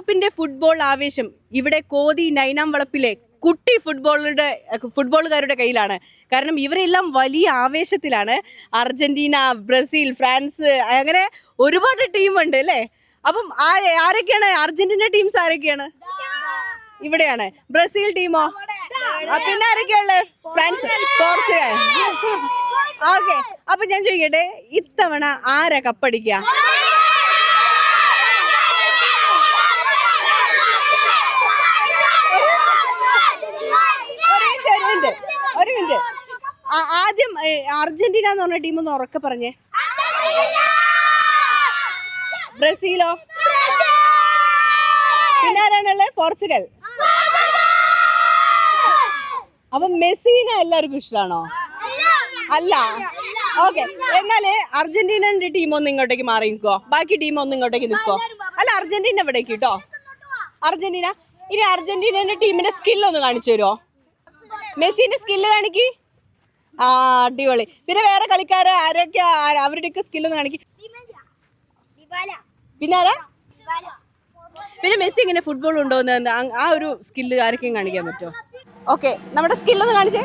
ലോകകപ്പിന്റെ ഫുട്ബോൾ ആവേശം ഇവിടെ കോതി നൈനാം വളപ്പിലെ കുട്ടി ഫുട്ബോളുകാരുടെ കയ്യിലാണ്. കാരണം ഇവരെല്ലാം വലിയ ആവേശത്തിലാണ്. അർജന്റീന, ബ്രസീൽ, ഫ്രാൻസ്, അങ്ങനെ ഒരുപാട് ടീമുണ്ട് അല്ലേ? അപ്പം ആരൊക്കെയാണ് അർജന്റീന ടീംസ്? ആരൊക്കെയാണ് ഇവിടെയാണ്? ബ്രസീൽ ടീമോ? പിന്നെ ആരൊക്കെയാണ്? France, Portugal. ഓക്കെ, അപ്പൊ ഞാൻ ചോദിക്കട്ടെ, ഇത്തവണ ആരാ കപ്പടിക്കുക? ഒരു മിനിറ്റ്, ആദ്യം അർജന്റീന എന്ന് പറഞ്ഞ ടീം ഒന്ന് ഉറക്കെ പറഞ്ഞേ. ബ്രസീലോ? പിന്നെ ആരാണുള്ളത്? പോർച്ചുഗൽ. അപ്പൊ മെസ്സിനെ എല്ലാവർക്കും ഇഷ്ടമാണോ? അല്ല. ഓക്കെ, എന്നാല് അർജന്റീനന്റെ ടീം ഒന്ന് ഇങ്ങോട്ടേക്ക് മാറി നിൽക്കോ, ബാക്കി ടീം ഒന്ന് ഇങ്ങോട്ടേക്ക് നിൽക്കോ. അല്ല, അർജന്റീന ഇവിടേക്ക് കേട്ടോ. അർജന്റീന. ഇനി അർജന്റീനന്റെ ടീമിന്റെ സ്കില്ലൊന്ന് കാണിച്ചു തരുമോ? മെസ്സിന്റെ സ്കില്ല് കാണിക്ക്. ആ, അടിപൊളി. പിന്നെ വേറെ കളിക്കാര് ആരൊക്കെയാ? അവരുടെയൊക്കെ സ്കില്ലൊന്ന് കാണിക്ക്. പിന്നെ ആരാ? പിന്നെ മെസ്സി ഇങ്ങനെ ഫുട്ബോൾ ഉണ്ടോന്ന് ആ ഒരു സ്കില്ല് ആരൊക്കെയും കാണിക്കാൻ പറ്റുമോ? ഓക്കെ, നമ്മുടെ സ്കില്ലൊന്ന് കാണിച്ചേ.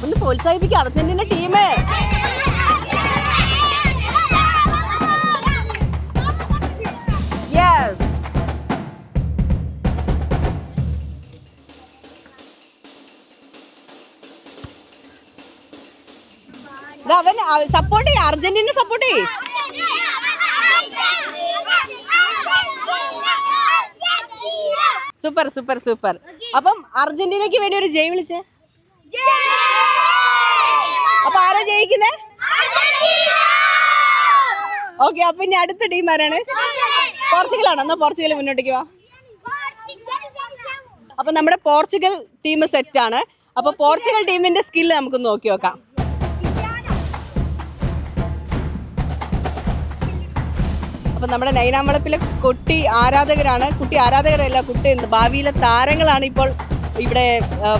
ഒന്ന് പ്രോത്സാഹിപ്പിക്കുക അർജന്റീന ടീമ്. യെസ്, അവൻ സപ്പോർട്ട് ചെയ്യ, അർജന്റീന സപ്പോർട്ട് ചെയ്യ. Super super super. അപ്പം അർജന്റീനക്ക് വേണ്ടി ഒരു ജയ് വിളിച്ചേ. അപ്പൊ ആരാ ജയിക്കുന്നേ? ഓക്കെ, അപ്പൊ ഇനി അടുത്ത ടീം ആരാണ്? പോർച്ചുഗലാണോ? എന്നാ പോർച്ചുഗൽ മുന്നോട്ടേക്ക് വാ. അപ്പൊ നമ്മുടെ പോർച്ചുഗൽ ടീം സെറ്റ് ആണ്. അപ്പൊ പോർച്ചുഗൽ ടീമിന്റെ സ്കില്ല് നമുക്ക് നോക്കി നോക്കാം. അപ്പൊ നമ്മുടെ നൈനാം വളപ്പിലെ കുട്ടി ആരാധകരല്ല, കുട്ടി ഭാവിയിലെ താരങ്ങളാണ് ഇപ്പോൾ ഇവിടെ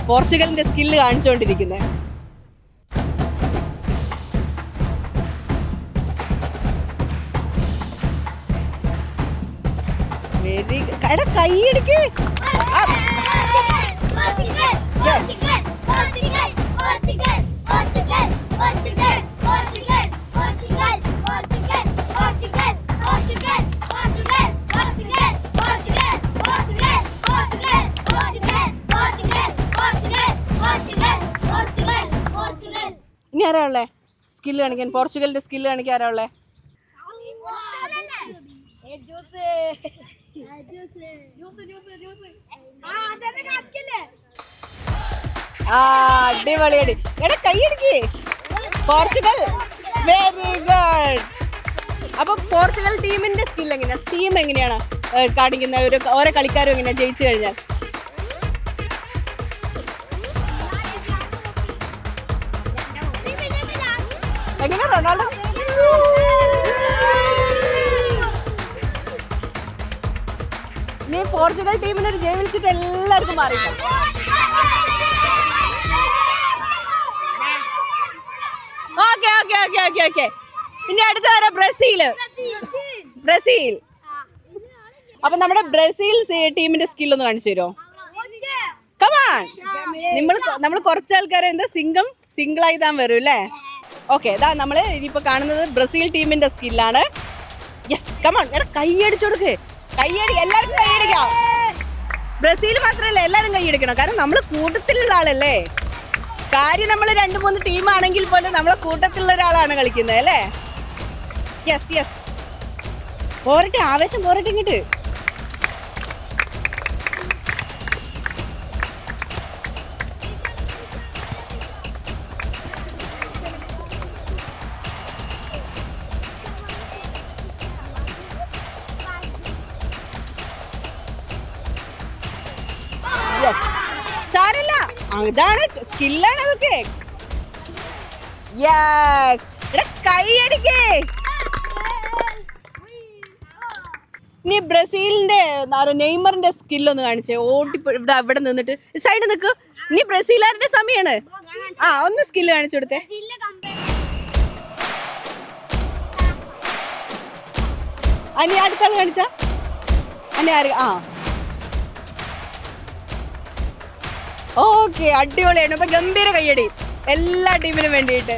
പോർച്ചുഗലിന്റെ സ്കില്ല് കാണിച്ചുകൊണ്ടിരിക്കുന്നത്. എടാ കൈയടിക്ക്. ഇനി ആരാ ഉള്ളേ സ്കില്ല് കാണിക്കാൻ? പോർച്ചുഗലിന്റെ സ്കില്ല് കാണിക്കാൻ ആരാ ഉള്ളേ? അടിപൊളിയടി. എടാ കൈയടിക്ക്. Portugal, very good. അപ്പൊ പോർച്ചുഗൽ ടീമിന്റെ സ്കിൽ എങ്ങനെയാ? ടീം എങ്ങനെയാണ് കാണിക്കുന്നത്? ഓരോ കളിക്കാരും എങ്ങനെയാ ജയിച്ചു കഴിഞ്ഞാൽ? എങ്ങനെ റൊണാൾഡോ? നീ പോർച്ചുഗൽ ടീമിനൊരു ജയം വിളിച്ചിട്ട് എല്ലാവർക്കും മാറി. Okay okay okay okay okay. ഇനി അടുത്ത ആരാ? ബ്രസീൽ. അപ്പൊ നമ്മുടെ ബ്രസീൽ ടീമിന്റെ സ്കിൽ ഒന്ന് കാണിച്ചു തരുമോ? കമാൺ. നമ്മൾ കുറച്ച് ആൾക്കാരെ സിംഗിളായി താൻ വരും അല്ലേ? ഓക്കെ, ഇതാ നമ്മള് ഇനിയിപ്പോ കാണുന്നത് ബ്രസീൽ ടീമിന്റെ സ്കില്ലാണ്. Yes, come on. കൈയടിച്ചു കൊടുക്ക്. എല്ലാവർക്കും കൈയടിക്കാം. ബ്രസീൽ മാത്രമല്ല, എല്ലാവരും കൈയടിക്കണം. കാരണം നമ്മള് കൂട്ടത്തിലുള്ള ആളല്ലേ. കാര്യം നമ്മൾ 2-3 ടീമാണെങ്കിൽ പോലും നമ്മളെ കൂട്ടത്തിലുള്ള ഒരാളാണ് കളിക്കുന്നത് അല്ലേ? Yes yes. പോരട്ടെ, ആവേശം പോരട്ടെ ഇങ്ങോട്ട്. സാരല്ല, അതാണ് സ്കില്ലാണ് അതൊക്കെ. യെസ്, കൈയടിക്കേ. ഇനി ബ്രസീലിന്റെ നെയ്മറിന്റെ സ്കില്ലൊന്ന് കാണിച്ചേ. ഓടി ഇവിടെ നിന്നിട്ട് സൈഡ് നിൽക്ക്. ഇനി ബ്രസീലുകാരുടെ സമയമാണ്. ഒന്ന് സ്കില്ല് കാണിച്ചു കൊടുത്തേ. അനി അടുത്താൾ കാണിച്ച അനി ആര്? ഓക്കെ, അടിപൊളിയാണ്. അപ്പൊ ഗംഭീര കയ്യടി എല്ലാ ടീമിനും വേണ്ടിയിട്ട്.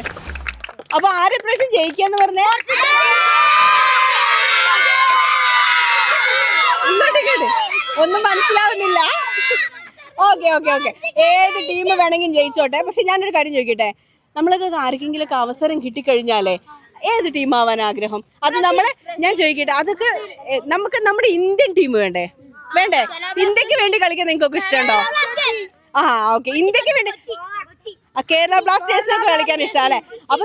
അപ്പൊ ആരെ പ്രാവശ്യം ജയിക്കാന്ന് പറഞ്ഞേ? ഒന്നും മനസ്സിലാവുന്നില്ല. ഓക്കെ ഓക്കെ ഓക്കെ, ഏത് ടീം വേണമെങ്കിലും ജയിച്ചോട്ടെ. പക്ഷെ ഞാനൊരു കാര്യം ചോദിക്കട്ടെ, നമ്മൾക്ക് ആർക്കെങ്കിലും ഒക്കെ അവസരം കിട്ടിക്കഴിഞ്ഞാലേ ഏത് ടീം ആവാൻ ആഗ്രഹം? അത് ഞാൻ ചോദിക്കട്ടെ, അതൊക്കെ നമുക്ക് നമ്മുടെ ഇന്ത്യൻ ടീം വേണ്ടേ? ഇന്ത്യക്ക് വേണ്ടി കളിക്കാൻ നിങ്ങൾക്കൊക്കെ ഇഷ്ടമുണ്ടോ? ഓക്കെ, ഇന്ത്യക്ക് വേണ്ടി കേരള ബ്ലാസ്റ്റേഴ്സിനൊക്കെ കളിക്കാൻ ഇഷ്ടം അല്ലേ? അപ്പൊ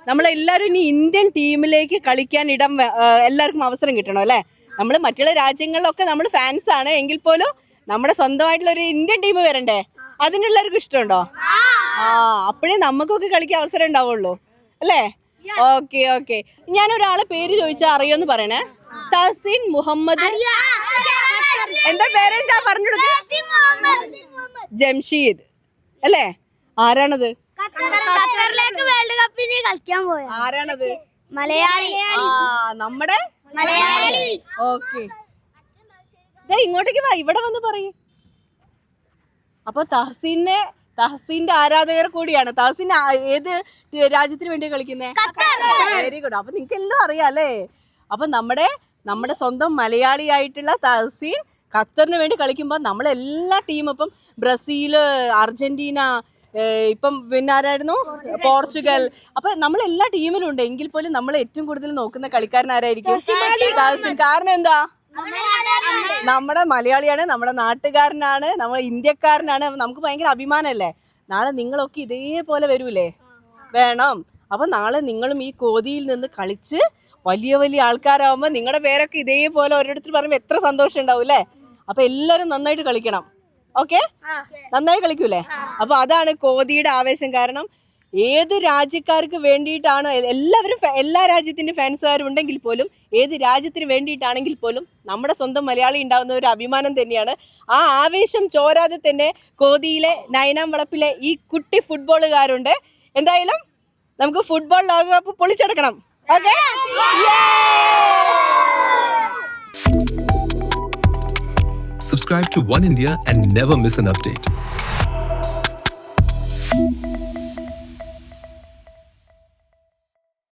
നമ്മളെല്ലാവരും ഇനി ഇന്ത്യൻ ടീമിലേക്ക് കളിക്കാൻ എല്ലാവർക്കും അവസരം കിട്ടണം അല്ലേ? നമ്മൾ മറ്റുള്ള രാജ്യങ്ങളിലൊക്കെ നമ്മൾ ഫാൻസ് ആണ് എങ്കിൽ പോലും നമ്മുടെ സ്വന്തമായിട്ടുള്ള ഒരു ഇന്ത്യൻ ടീം വരണ്ടേ? അതിനെല്ലാവർക്കും ഇഷ്ടമുണ്ടോ? അപ്പോഴേ നമുക്കൊക്കെ കളിക്കാൻ അവസരം ഉണ്ടാവുള്ളൂ അല്ലേ? ഓക്കെ ഓക്കെ, ഞാനൊരാളെ പേര് ചോദിച്ചാൽ അറിയോന്ന് പറയണേ. തഹസീൻ മുഹമ്മദ്. എന്താ പേരെന്താ പറഞ്ഞു? ജംഷീദ് അല്ലേ? ആരാണത്? ആരാണത്? മലയാളി. നമ്മുടെ ഓക്കെ, ഇങ്ങോട്ടേക്ക് വാ, ഇവിടെ വന്ന് പറയും. അപ്പൊ തഹസീന്റെ ആരാധകർ കൂടിയാണ്. തഹസീൻ ഏത് രാജ്യത്തിന് വേണ്ടി കളിക്കുന്നേ? Very good. അപ്പൊ നിങ്ങക്ക് എല്ലാം അറിയാം അല്ലേ? അപ്പൊ നമ്മുടെ സ്വന്തം മലയാളിയായിട്ടുള്ള തഹസീൻ ഖത്തറിന് വേണ്ടി കളിക്കുമ്പോൾ നമ്മളെല്ലാ ടീമും ഇപ്പം ബ്രസീല്, അർജന്റീന, ഇപ്പം പിന്നെ ആരായിരുന്നു? പോർച്ചുഗൽ. അപ്പൊ നമ്മളെല്ലാ ടീമിലും ഉണ്ട്. എങ്കിൽ പോലും നമ്മൾ ഏറ്റവും കൂടുതൽ നോക്കുന്ന കളിക്കാരൻ ആരായിരിക്കും? തഹസീൻ. കാരണം എന്താ? നമ്മുടെ മലയാളിയാണ്, നമ്മുടെ നാട്ടുകാരനാണ്, നമ്മൾ ഇന്ത്യക്കാരനാണ്. നമുക്ക് ഭയങ്കര അഭിമാനമല്ലേ? നാളെ നിങ്ങളൊക്കെ ഇതേപോലെ വരൂലേ? വേണം. അപ്പൊ നാളെ നിങ്ങളും ഈ കോതിയിൽ നിന്ന് കളിച്ച് വലിയ വലിയ ആൾക്കാരാവുമ്പോ നിങ്ങളുടെ പേരൊക്കെ ഇതേപോലെ ഓരോരുത്തർ പറയുമ്പോൾ എത്ര സന്തോഷം ഉണ്ടാവും അല്ലേ? അപ്പൊ എല്ലാരും നന്നായിട്ട് കളിക്കണം. ഓക്കെ, നന്നായി കളിക്കൂലേ? അപ്പൊ അതാണ് കോതിയുടെ ആവേശം. കാരണം ഏത് രാജ്യക്കാർക്ക് വേണ്ടിയിട്ടാണ് എല്ലാ രാജ്യത്തിന്റെ ഫാൻസുകാരും ഉണ്ടെങ്കിൽ പോലും ഏത് രാജ്യത്തിന് വേണ്ടിയിട്ടാണെങ്കിൽ പോലും നമ്മുടെ സ്വന്തം മലയാളി ഉണ്ടാവുന്ന ഒരു അഭിമാനം തന്നെയാണ്. ആ ആവേശം ചോരാതെ തന്നെ കോതിയിലെ നയനാം വളപ്പിലെ ഈ കുട്ടി ഫുട്ബോളുകാരുണ്ട്. എന്തായാലും നമുക്ക് ഫുട്ബോൾ ലോകകപ്പ് പൊളിച്ചെടുക്കണം. Okay, subscribe to One India and never miss an update.